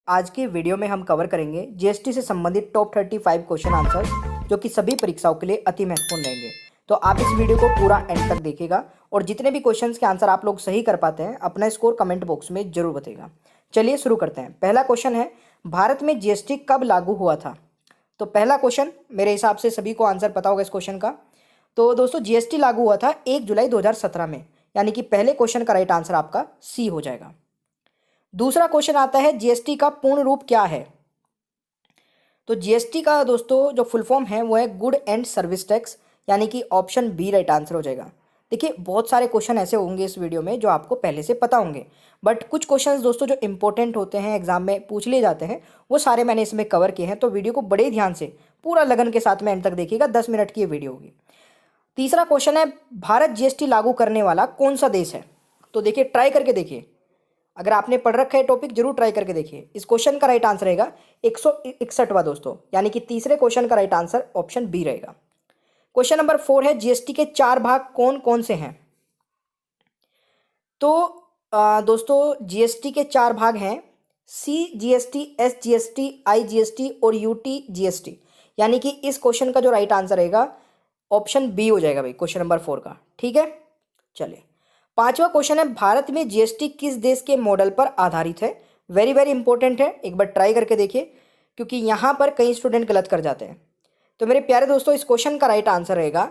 आज की वीडियो में हम कवर करेंगे जीएसटी से संबंधित टॉप 35 क्वेश्चन आंसर्स जो कि सभी परीक्षाओं के लिए अति महत्वपूर्ण रहेंगे। तो आप इस वीडियो को पूरा एंड तक देखिएगा और जितने भी क्वेश्चंस के आंसर आप लोग सही कर पाते हैं अपना स्कोर कमेंट बॉक्स में जरूर बताइएगा। चलिए शुरू करते हैं। पहला क्वेश्चन है, भारत में जीएसटी कब लागू हुआ था? तो पहला क्वेश्चन मेरे हिसाब से सभी को आंसर पता होगा इस क्वेश्चन का। तो दोस्तों जीएसटी लागू हुआ था 1 जुलाई 2017 में, यानी कि पहले क्वेश्चन का राइट आंसर आपका सी हो जाएगा। दूसरा क्वेश्चन आता है, जीएसटी का पूर्ण रूप क्या है? तो जीएसटी का दोस्तों जो फुल फॉर्म है वो है गुड एंड सर्विस टैक्स, यानी कि ऑप्शन बी राइट आंसर हो जाएगा। देखिए बहुत सारे क्वेश्चन ऐसे होंगे इस वीडियो में जो आपको पहले से पता होंगे, बट कुछ क्वेश्चंस दोस्तों जो इंपॉर्टेंट होते हैं एग्जाम में पूछ लिए जाते हैं वो सारे मैंने इसमें कवर किए हैं। तो वीडियो को बड़े ध्यान से पूरा लगन के साथ में एंड तक देखिएगा, 10 मिनट की ये वीडियो होगी। तीसरा क्वेश्चन है, भारत जीएसटी लागू करने वाला कौन सा देश है? तो देखिए ट्राई करके देखिए, अगर आपने पढ़ रखा है टॉपिक जरूर ट्राई करके देखिए। इस क्वेश्चन का राइट आंसर रहेगा 161वां दोस्तों, यानी कि तीसरे क्वेश्चन का राइट आंसर ऑप्शन बी रहेगा। क्वेश्चन नंबर 4 है, जीएसटी के 4 भाग कौन कौन से हैं? तो दोस्तों जीएसटी के 4 भाग हैं, C GST, S GST, I GST और यूटी जीएसटी, यानी कि इस क्वेश्चन का जो राइट आंसर रहेगा ऑप्शन बी हो जाएगा भाई क्वेश्चन नंबर 4 का। ठीक है, चलिए पांचवा क्वेश्चन है, भारत में जीएसटी किस देश के मॉडल पर आधारित है? वेरी वेरी इंपॉर्टेंट है, एक बार ट्राई करके देखिए क्योंकि यहां पर कई स्टूडेंट गलत कर जाते हैं। तो मेरे प्यारे दोस्तों इस क्वेश्चन का राइट आंसर रहेगा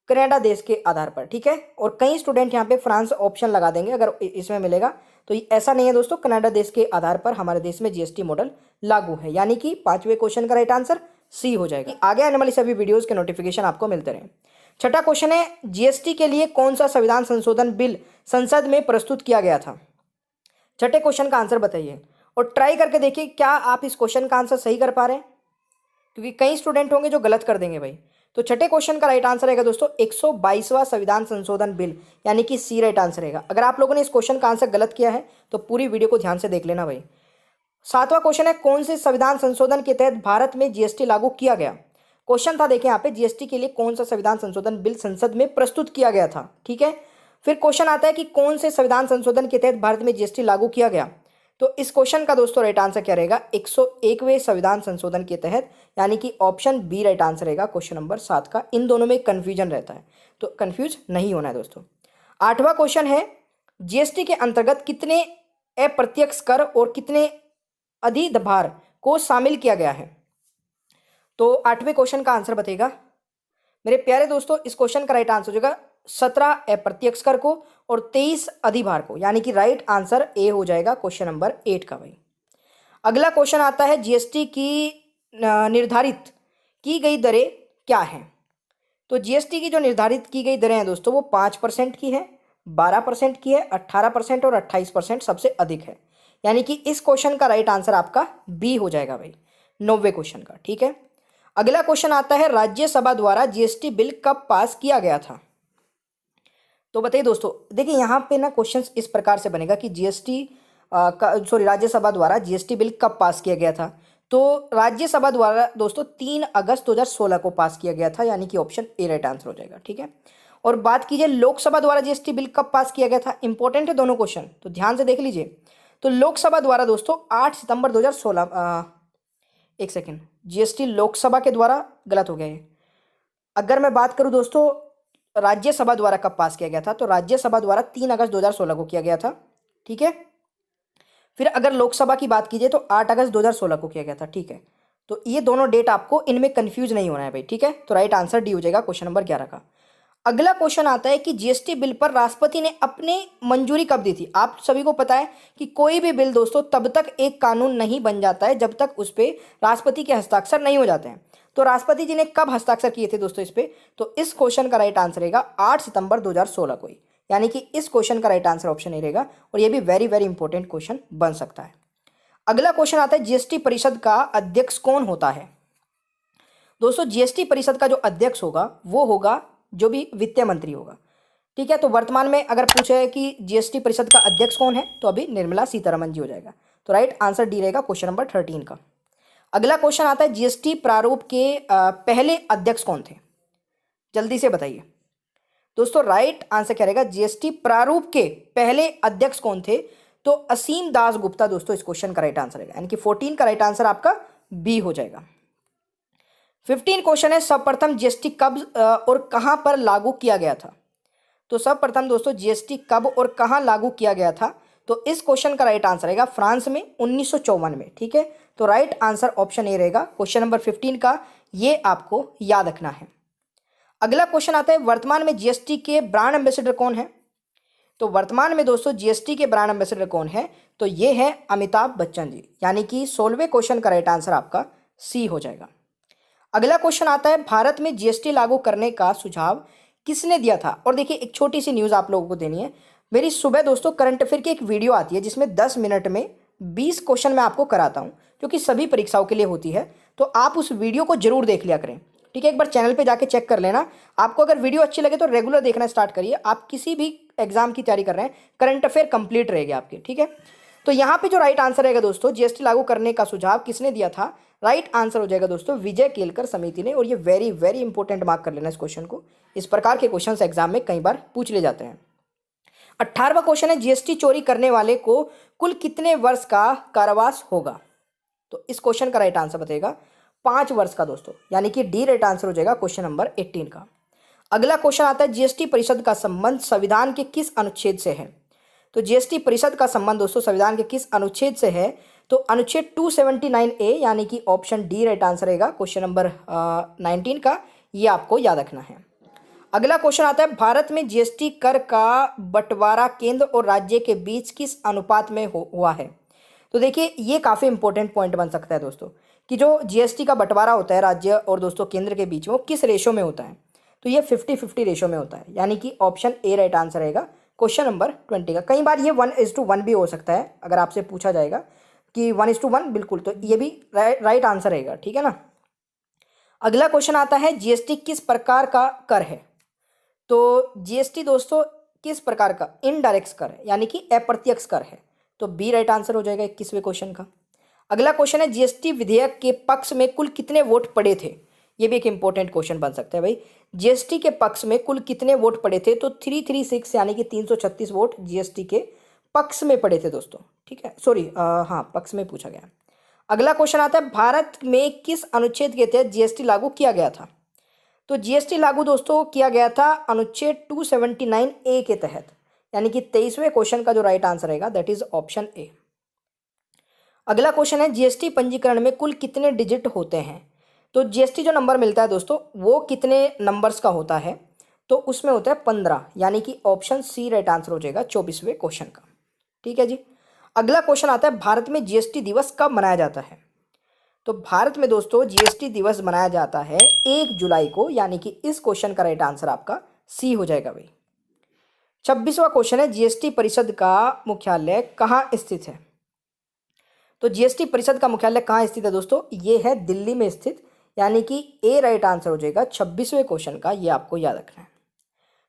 कनाडा देश के आधार पर। ठीक है, और कई स्टूडेंट यहाँ पे फ्रांस ऑप्शन लगा देंगे अगर इसमें मिलेगा, तो ऐसा नहीं है दोस्तों, कनाडा देश के आधार पर हमारे देश में जीएसटी मॉडल लागू है, यानी कि पांचवें क्वेश्चन का राइट आंसर सी हो जाएगा। आगे आने वाली सभी वीडियोज के नोटिफिकेशन आपको मिलते रहे। छठा क्वेश्चन है, जीएसटी के लिए कौन सा संविधान संशोधन बिल संसद में प्रस्तुत किया गया था? छठे क्वेश्चन का आंसर बताइए और ट्राई करके देखिए क्या आप इस क्वेश्चन का आंसर सही कर पा रहे हैं, क्योंकि कई स्टूडेंट होंगे जो गलत कर देंगे भाई। तो छठे क्वेश्चन का राइट आंसर रहेगा दोस्तों 122वां संविधान संशोधन बिल, यानी कि सी राइट आंसर रहेगा। अगर आप लोगों ने इस क्वेश्चन का आंसर गलत किया है तो पूरी वीडियो को ध्यान से देख लेना भाई। सातवां क्वेश्चन है, कौन से संविधान संशोधन के तहत भारत में जीएसटी लागू किया गया? क्वेश्चन था देखिए यहाँ पे, जीएसटी के लिए कौन सा संविधान संशोधन बिल संसद में प्रस्तुत किया गया था। ठीक है, फिर क्वेश्चन आता है कि कौन से संविधान संशोधन के तहत भारत में जीएसटी लागू किया गया? तो इस क्वेश्चन का दोस्तों राइट आंसर क्या रहेगा? 101वें संविधान संशोधन के तहत, यानी कि ऑप्शन बी राइट आंसर रहेगा क्वेश्चन नंबर 7 का। इन दोनों में कंफ्यूजन रहता है तो कंफ्यूज नहीं होना है दोस्तों। आठवां क्वेश्चन है, जीएसटी के अंतर्गत कितने अप्रत्यक्ष कर और कितने अधिभार को शामिल किया गया है? तो आठवें क्वेश्चन का आंसर बताइएगा मेरे प्यारे दोस्तों। इस क्वेश्चन का राइट आंसर हो जाएगा 17 अप्रत्यक्ष कर को और 23 अधिभार को, यानी कि राइट आंसर ए हो जाएगा क्वेश्चन नंबर 8 का भाई। अगला क्वेश्चन आता है, जीएसटी की निर्धारित की गई दरें क्या हैं? तो जीएसटी की जो निर्धारित की गई दरें हैं दोस्तों वो 5% की है, 12% की है, 18% और 28% सबसे अधिक है, यानी कि इस क्वेश्चन का राइट आंसर आपका बी हो जाएगा भाई 9वें क्वेश्चन का। ठीक है, अगला क्वेश्चन आता है, राज्यसभा द्वारा जीएसटी बिल कब पास किया गया था? तो बताइए दोस्तों, देखिए यहाँ पे ना क्वेश्चंस इस प्रकार से बनेगा कि जीएसटी राज्यसभा द्वारा जीएसटी बिल कब पास किया गया था? तो राज्यसभा द्वारा दोस्तों 3 अगस्त 2016 को पास किया गया था, यानी कि ऑप्शन ए राइट आंसर हो जाएगा। ठीक है, और बात कीजिए लोकसभा द्वारा जीएसटी बिल कब पास किया गया था? इंपॉर्टेंट है दोनों क्वेश्चन, तो ध्यान से देख लीजिए। तो लोकसभा द्वारा दोस्तों 8 सितंबर 2016, एक सेकेंड, जीएसटी लोकसभा के द्वारा गलत हो गया है। अगर मैं बात करूं दोस्तों राज्यसभा द्वारा कब पास किया गया था, तो राज्यसभा द्वारा 3 अगस्त 2016 को किया गया था। ठीक है, फिर अगर लोकसभा की बात कीजिए तो 8 अगस्त 2016 को किया गया था। ठीक है, तो ये दोनों डेट आपको इनमें कंफ्यूज नहीं होना है भाई। ठीक है, तो राइट आंसर डी हो जाएगा क्वेश्चन नंबर 11 का। अगला क्वेश्चन आता है कि जीएसटी बिल पर राष्ट्रपति ने अपने मंजूरी कब दी थी? आप सभी को पता है कि कोई भी बिल दोस्तों तब तक एक कानून नहीं बन जाता है जब तक उस पर राष्ट्रपति के हस्ताक्षर नहीं हो जाते हैं। तो राष्ट्रपति जी ने कब हस्ताक्षर किए थे दोस्तों इस पे? तो इस क्वेश्चन का राइट आंसर रहेगा 8 सितंबर 2016 को ही, यानी कि इस क्वेश्चन का राइट आंसर ऑप्शन ए रहेगा, और ये भी वेरी वेरी इंपॉर्टेंट क्वेश्चन बन सकता है। अगला क्वेश्चन आता है, जीएसटी परिषद का अध्यक्ष कौन होता है? दोस्तों जीएसटी परिषद का जो अध्यक्ष होगा वो होगा जो भी वित्त मंत्री होगा। ठीक है, तो वर्तमान में अगर पूछे कि जीएसटी परिषद का अध्यक्ष कौन है तो अभी निर्मला सीतारमण जी हो जाएगा, तो राइट आंसर डी रहेगा क्वेश्चन नंबर 13 का। अगला क्वेश्चन आता है, जीएसटी प्रारूप के पहले अध्यक्ष कौन थे? जल्दी से बताइए दोस्तों, राइट आंसर क्या रहेगा? जीएसटी प्रारूप के पहले अध्यक्ष कौन थे? तो असीम दास गुप्ता दोस्तों इस क्वेश्चन का राइट आंसर है, यानी कि 14 का राइट आंसर आपका बी हो जाएगा। 15 क्वेश्चन है, सर्वप्रथम जीएसटी कब और कहां पर लागू किया गया था। तो सर्वप्रथम दोस्तों जीएसटी कब और कहां लागू किया गया था, तो इस क्वेश्चन का राइट आंसर रहेगा फ्रांस में 1954 में। ठीक है, तो राइट आंसर ऑप्शन ए रहेगा क्वेश्चन नंबर 15 का, ये आपको याद रखना है। अगला क्वेश्चन आता है, वर्तमान में जीएसटी के ब्रांड एम्बेसडर कौन है। तो वर्तमान में दोस्तों जीएसटी के ब्रांड एम्बेसडर कौन है, तो ये है अमिताभ बच्चन जी, यानी कि 16वें क्वेश्चन का राइट आंसर आपका सी हो जाएगा। अगला क्वेश्चन आता है, भारत में जीएसटी लागू करने का सुझाव किसने दिया था। और देखिए एक छोटी सी न्यूज़ आप लोगों को देनी है, मेरी सुबह दोस्तों करंट अफेयर की एक वीडियो आती है जिसमें 10 मिनट में 20 क्वेश्चन मैं आपको कराता हूँ, जो कि सभी परीक्षाओं के लिए होती है। तो आप उस वीडियो को जरूर देख लिया करें। ठीक है, एक बार चैनल पे जाके चेक कर लेना। आपको अगर वीडियो अच्छी लगे तो रेगुलर देखना स्टार्ट करिए। आप किसी भी एग्जाम की तैयारी कर रहे हैं, करंट अफेयर कंप्लीट रहेगी आपकी। ठीक है, तो यहाँ पे जो राइट आंसर रहेगा दोस्तों, जीएसटी लागू करने का सुझाव किसने दिया था, राइट आंसर हो जाएगा दोस्तों विजय केलकर समिति ने। और ये वेरी वेरी इंपॉर्टेंट, मार्क कर लेना इस क्वेश्चन को, इस प्रकार के क्वेश्चन एग्जाम में कई बार पूछ ले जाते हैं। 18वां क्वेश्चन है, जीएसटी चोरी करने वाले को कुल कितने वर्ष का कारावास होगा। तो इस क्वेश्चन का राइट आंसर बताएगा 5 वर्ष का दोस्तों, यानी कि डी राइट आंसर हो जाएगा क्वेश्चन नंबर 18 का। अगला क्वेश्चन आता है, जीएसटी परिषद का संबंध संविधान के किस अनुच्छेद से है। तो जीएसटी परिषद का संबंध दोस्तों संविधान के किस अनुच्छेद से है, तो अनुच्छेद 279A, यानी कि ऑप्शन डी राइट आंसर रहेगा क्वेश्चन नंबर 19 का, ये आपको याद रखना है। अगला क्वेश्चन आता है, भारत में जीएसटी कर का बंटवारा केंद्र और राज्य के बीच किस अनुपात में हुआ है। तो देखिए ये काफ़ी इंपॉर्टेंट पॉइंट बन सकता है दोस्तों, कि जो जीएसटी का बंटवारा होता है राज्य और दोस्तों केंद्र के बीच में, वो किस रेशो में होता है। तो ये 50-50 रेशो में होता है, यानी कि ऑप्शन ए राइट आंसर रहेगा क्वेश्चन नंबर 20 का। कई बार ये 1:1 भी हो सकता है, अगर आपसे पूछा जाएगा कि 1:1 बिल्कुल, तो ये भी राइट आंसर रहेगा। ठीक है ना। अगला क्वेश्चन आता है, जीएसटी किस प्रकार का कर है। तो जीएसटी दोस्तों किस प्रकार का, इनडायरेक्ट कर है, यानी कि अप्रत्यक्ष कर है। तो बी राइट आंसर हो जाएगा 21वें क्वेश्चन का। अगला क्वेश्चन है, जीएसटी विधेयक के पक्ष में कुल कितने वोट पड़े थे। ये भी एक इंपॉर्टेंट क्वेश्चन बन सकता है भाई, जीएसटी के पक्ष में कुल कितने वोट पड़े थे। तो 336 यानी कि 336 वोट जीएसटी के पक्ष में पड़े थे दोस्तों। ठीक है, सॉरी हाँ, पक्ष में पूछा गया। अगला क्वेश्चन आता है, भारत में किस अनुच्छेद के तहत जीएसटी लागू किया गया था। तो जीएसटी लागू दोस्तों किया गया था अनुच्छेद 279A के तहत, यानी कि 23वें क्वेश्चन का जो राइट आंसर रहेगा दैट इज ऑप्शन ए। अगला क्वेश्चन है, जीएसटी पंजीकरण में कुल कितने डिजिट होते हैं। तो जीएसटी जो नंबर मिलता है दोस्तों वो कितने नंबर्स का होता है, तो उसमें होता है 15, यानी कि ऑप्शन सी राइट आंसर हो जाएगा 24वें क्वेश्चन का। ठीक है जी। अगला क्वेश्चन आता है, भारत में जीएसटी दिवस कब मनाया जाता है। तो भारत में दोस्तों जीएसटी दिवस मनाया जाता है 1 जुलाई को, यानी कि इस क्वेश्चन का राइट आंसर आपका सी हो जाएगा भाई। 26वां क्वेश्चन है, जीएसटी परिषद का मुख्यालय कहाँ स्थित है। तो जीएसटी परिषद का मुख्यालय कहाँ स्थित है दोस्तों, ये है दिल्ली में स्थित, यानी कि ए राइट आंसर हो जाएगा 26वें क्वेश्चन का, ये आपको याद रखना है।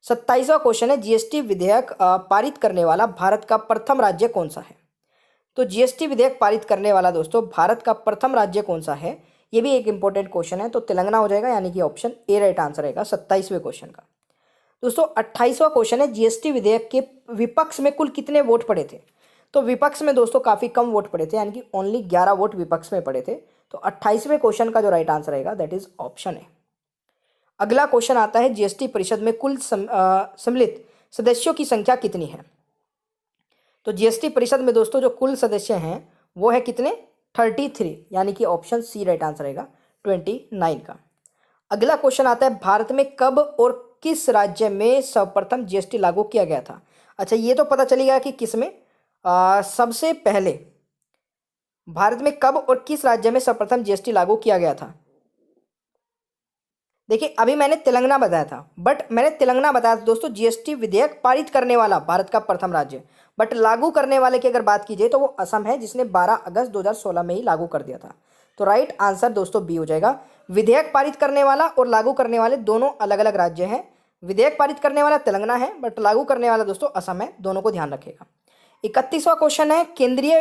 27वां क्वेश्चन है, जीएसटी विधेयक पारित करने वाला भारत का प्रथम राज्य कौन सा है। तो जीएसटी विधेयक पारित करने वाला दोस्तों भारत का प्रथम राज्य कौन सा है, ये भी एक इंपॉर्टेंट क्वेश्चन है। तो तेलंगाना हो जाएगा, यानी कि ऑप्शन ए राइट आंसर रहेगा 27वें क्वेश्चन का। दोस्तों 28वां क्वेश्चन है, जीएसटी विधेयक के विपक्ष में कुल कितने वोट पड़े थे। तो विपक्ष में दोस्तों काफ़ी कम वोट पड़े थे, यानी कि ओनली 11 वोट विपक्ष में पड़े थे। तो 28वें क्वेश्चन का जो राइट आंसर रहेगा दैट इज ऑप्शन ए। अगला क्वेश्चन आता है, जीएसटी परिषद में कुल सम्मिलित सदस्यों की संख्या कितनी है। तो जीएसटी परिषद में दोस्तों जो कुल सदस्य हैं वो है कितने, 33, यानी कि ऑप्शन सी राइट आंसर रहेगा 29 का। अगला क्वेश्चन आता है, भारत में कब और किस राज्य में सर्वप्रथम जीएसटी लागू किया गया था। अच्छा, ये तो पता चलेगा कि किस में सबसे पहले भारत में कब और किस राज्य में सर्वप्रथम जीएसटी लागू किया गया था। देखिए अभी मैंने तेलंगाना बताया था, बट मैंने तेलंगाना बताया था दोस्तों जीएसटी विधेयक पारित करने वाला भारत का प्रथम राज्य, बट लागू करने वाले की अगर बात की जाए तो वो असम है, जिसने 12 अगस्त 2016 में ही लागू कर दिया था। तो राइट आंसर दोस्तों बी हो जाएगा। विधेयक पारित करने वाला और लागू करने वाले दोनों अलग अलग राज्य हैं। विधेयक पारित करने वाला तेलंगाना है, बट लागू करने वाला दोस्तों असम है, दोनों को ध्यान रखेगा। 31वां क्वेश्चन है, केंद्रीय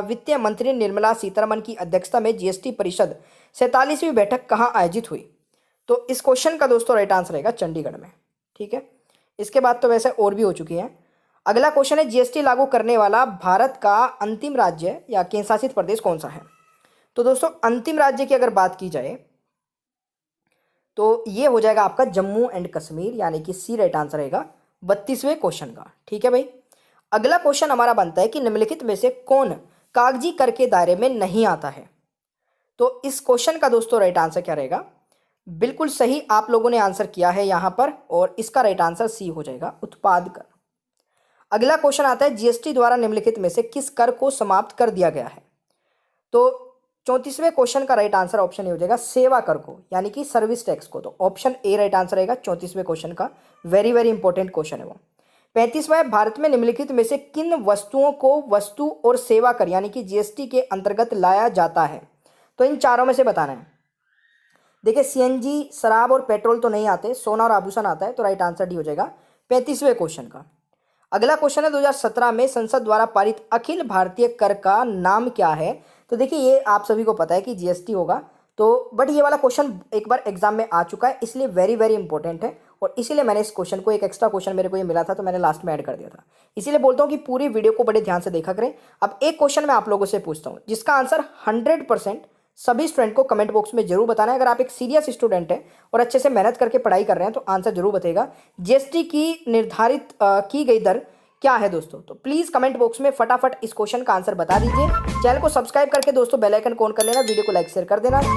वित्त मंत्री निर्मला सीतारमण की अध्यक्षता में जीएसटी परिषद 47वीं बैठक कहाँ आयोजित हुई। तो इस क्वेश्चन का दोस्तों राइट आंसर रहेगा चंडीगढ़ में। ठीक है, इसके बाद तो वैसे और भी हो चुकी है। अगला क्वेश्चन है जीएसटी लागू करने वाला भारत का अंतिम राज्य या केंद्र शासित प्रदेश कौन सा है? तो दोस्तों अंतिम राज्य की अगर बात की जाए तो ये हो जाएगा आपका जम्मू एंड कश्मीर, यानी कि सी राइट आंसर रहेगा 32वें क्वेश्चन का। ठीक है भाई। अगला क्वेश्चन हमारा बनता है कि निम्नलिखित में से कौन कागजी कर के दायरे में नहीं आता है? तो इस क्वेश्चन का दोस्तों राइट आंसर क्या रहेगा? बिल्कुल सही आप लोगों ने आंसर किया है यहां पर, और इसका राइट आंसर सी हो जाएगा, उत्पाद कर। अगला क्वेश्चन आता है जीएसटी द्वारा निम्नलिखित में से किस कर को समाप्त कर दिया गया है? तो 34वें क्वेश्चन का राइट आंसर ऑप्शन ए हो जाएगा सेवा कर को, यानी कि सर्विस टैक्स को। तो ऑप्शन ए राइट आंसर रहेगा 34वें क्वेश्चन का। वेरी वेरी इंपॉर्टेंट क्वेश्चन है वो। 35वां है भारत में निम्नलिखित में से किन वस्तुओं को वस्तु और सेवा कर यानी कि जीएसटी के अंतर्गत लाया जाता है? तो इन चारों में से बताना है। देखिए सीएनजी, शराब और पेट्रोल तो नहीं आते, सोना और आभूषण आता है, तो राइट आंसर डी हो जाएगा 35वें क्वेश्चन का। अगला क्वेश्चन है 2017 में संसद द्वारा पारित अखिल भारतीय कर का नाम क्या है? तो देखिए ये आप सभी को पता है कि जीएसटी होगा, तो बट ये वाला क्वेश्चन एक बार एग्जाम में आ चुका है, इसलिए वेरी वेरी इंपॉर्टेंट है, और इसीलिए मैंने इस क्वेश्चन को, एक एक्स्ट्रा क्वेश्चन मेरे को ये मिला था तो मैंने लास्ट में ऐड कर दिया था। इसीलिए बोलता हूँ कि पूरी वीडियो को बड़े ध्यान से देखा करें। अब एक क्वेश्चन मैं आप लोगों से पूछता हूँ जिसका आंसर 100% सभी स्टूडेंट को कमेंट बॉक्स में जरूर बताना है। अगर आप एक सीरियस स्टूडेंट हैं और अच्छे से मेहनत करके पढ़ाई कर रहे हैं तो आंसर जरूर बताएगा। जीएसटी की निर्धारित की गई दर क्या है दोस्तों? तो प्लीज कमेंट बॉक्स में फटाफट इस क्वेश्चन का आंसर बता दीजिए। चैनल को सब्सक्राइब करके दोस्तों बेल आइकन को ऑन कर लेना, वीडियो को लाइक शेयर कर देना।